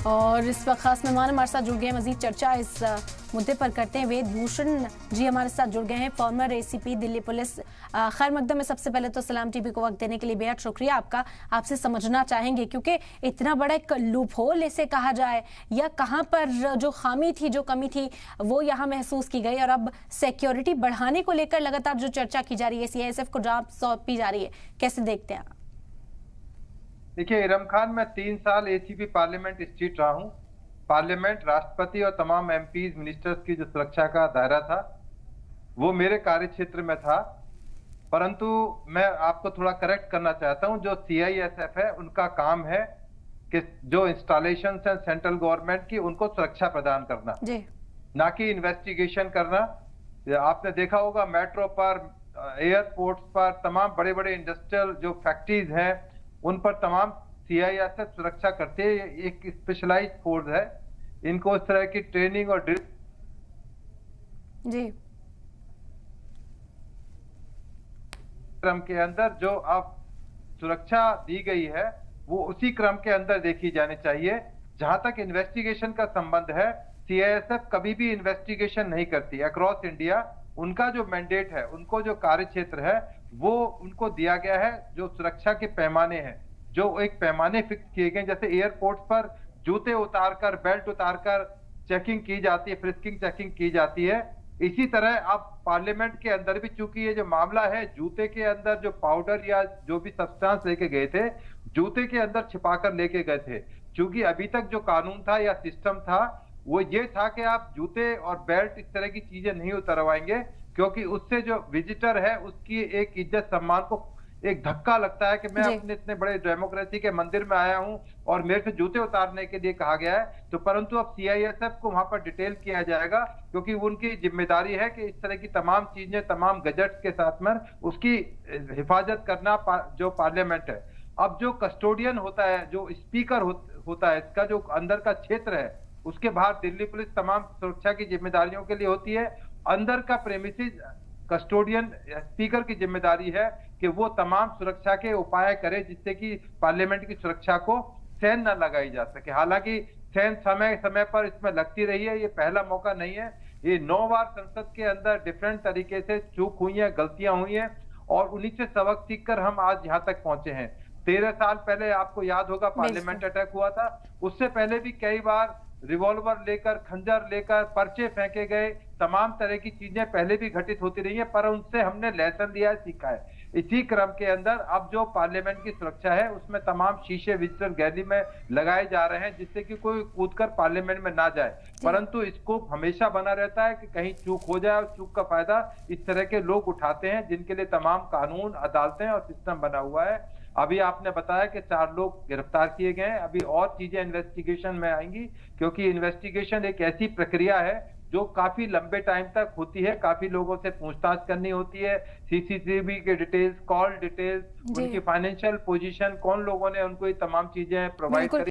और इस वक्त खास मेहमान हमारे साथ जुड़ गए हैं। मजीद चर्चा इस मुद्दे पर करते हैं। वेद भूषण जी हमारे साथ जुड़ गए हैं, फॉर्मर एसीपी दिल्ली पुलिस। खैर मकदम में सबसे पहले तो सलाम टीवी को वक्त देने के लिए बेहद शुक्रिया आपका। आपसे समझना चाहेंगे क्योंकि इतना बड़ा एक लूप होल इसे कहा जाए या कहां पर जो खामी थी, जो कमी थी वो यहाँ महसूस की गई और अब सिक्योरिटी बढ़ाने को लेकर लगातार जो चर्चा की जा रही है, सीआईएसएफ को जॉब सौंपी जा रही है, कैसे देखते हैं आप? देखिए इरम खान, मैं 3 साल एसीपी पार्लियामेंट स्ट्रीट रहा हूँ। पार्लियामेंट, राष्ट्रपति और तमाम एमपीज मिनिस्टर्स की जो सुरक्षा का दायरा था वो मेरे कार्य क्षेत्र में था। परंतु मैं आपको थोड़ा करेक्ट करना चाहता हूँ, जो सीआईएसएफ है उनका काम है कि जो इंस्टॉलेशन है सेंट्रल गवर्नमेंट की उनको सुरक्षा प्रदान करना, ना कि इन्वेस्टिगेशन करना। आपने देखा होगा मेट्रो पर, एयरपोर्ट्स पर, तमाम बड़े बड़े इंडस्ट्रियल जो फैक्ट्रीज हैं उन पर तमाम सीआईएसएफ सुरक्षा करते हैं। एक स्पेशलाइज्ड फोर्स है, इनको इस तरह की ट्रेनिंग और ड्रिल जी क्रम के अंदर जो अब सुरक्षा दी गई है वो उसी क्रम के अंदर देखी जानी चाहिए। जहां तक इन्वेस्टिगेशन का संबंध है, सीआईएसएफ कभी भी इन्वेस्टिगेशन नहीं करती अक्रॉस इंडिया। उनका जो मैंडेट है, उनको जो कार्य क्षेत्र है वो उनको दिया गया है। जो सुरक्षा के पैमाने हैं, जो एक पैमाने फिक्स किए गए, जैसे एयरपोर्ट पर जूते उतारकर, बेल्ट उतारकर चेकिंग की जाती है, फ्रिस्किंग चेकिंग की जाती है। इसी तरह अब पार्लियामेंट के अंदर भी, चूंकि ये जो मामला है, जूते के अंदर जो पाउडर या जो भी सब्सटेंस लेके गए थे, जूते के अंदर छिपाकर लेके गए थे। चूंकि अभी तक जो कानून था या सिस्टम था वो ये था कि आप जूते और बेल्ट इस तरह की चीजें नहीं उतरवाएंगे, क्योंकि उससे जो विजिटर है उसकी एक इज्जत सम्मान को एक धक्का लगता है कि मैं अपने इतने बड़े डेमोक्रेसी के मंदिर में आया हूं और मेरे से जूते उतारने के लिए कहा गया है। तो परंतु अब सीआईएसएफ को वहां पर डिटेल किया जाएगा, क्योंकि उनकी जिम्मेदारी है कि इस तरह की तमाम चीजें, तमाम गजट्स के साथ में उसकी हिफाजत करना जो पार्लियामेंट है। अब जो कस्टोडियन होता है, जो स्पीकर होता है, इसका जो अंदर का क्षेत्र है, उसके बाहर दिल्ली पुलिस तमाम सुरक्षा की जिम्मेदारियों के लिए होती है। अंदर का प्रेमिसेस कस्टोडियन स्पीकर की जिम्मेदारी है कि वो तमाम सुरक्षा के उपाय करे जिससे कि पार्लियामेंट की सुरक्षा को सेंध न लगाई जा सके। हालांकि सेंध समय समय पर इसमें लगती रही है, ये पहला मौका नहीं है। ये 9 बार संसद के अंदर डिफरेंट तरीके से चूक हुई है, गलतियां हुई हैं और उन्हीं से सबक सीखकर हम आज यहाँ तक पहुंचे हैं। 13 साल पहले आपको याद होगा पार्लियामेंट अटैक हुआ था। उससे पहले भी कई बार रिवॉल्वर लेकर, खंजर लेकर पर्चे फेंके गए, तमाम तरह की चीजें पहले भी घटित होती रही है, पर उनसे हमने लेसन लिया है, सीखा है। इसी क्रम के अंदर अब जो पार्लियामेंट की सुरक्षा है उसमें तमाम शीशे विजिटर गैलरी में लगाए जा रहे हैं जिससे कि कोई कूदकर पार्लियामेंट में ना जाए। परंतु स्कोप हमेशा बना रहता है कि कहीं चूक हो जाए और चूक का फायदा इस तरह के लोग उठाते हैं जिनके लिए तमाम कानून, अदालतें और सिस्टम बना हुआ है। अभी आपने बताया कि 4 लोग गिरफ्तार किए गए हैं। अभी और चीजें इन्वेस्टिगेशन में आएंगी, क्योंकि इन्वेस्टिगेशन एक ऐसी प्रक्रिया है जो काफी लंबे टाइम तक होती है। काफी लोगों से पूछताछ करनी होती है, सीसीटीवी के डिटेल्स, कॉल डिटेल्स, उनकी फाइनेंशियल पोजीशन, कौन लोगों ने उनको ये तमाम चीजें प्रोवाइड करी।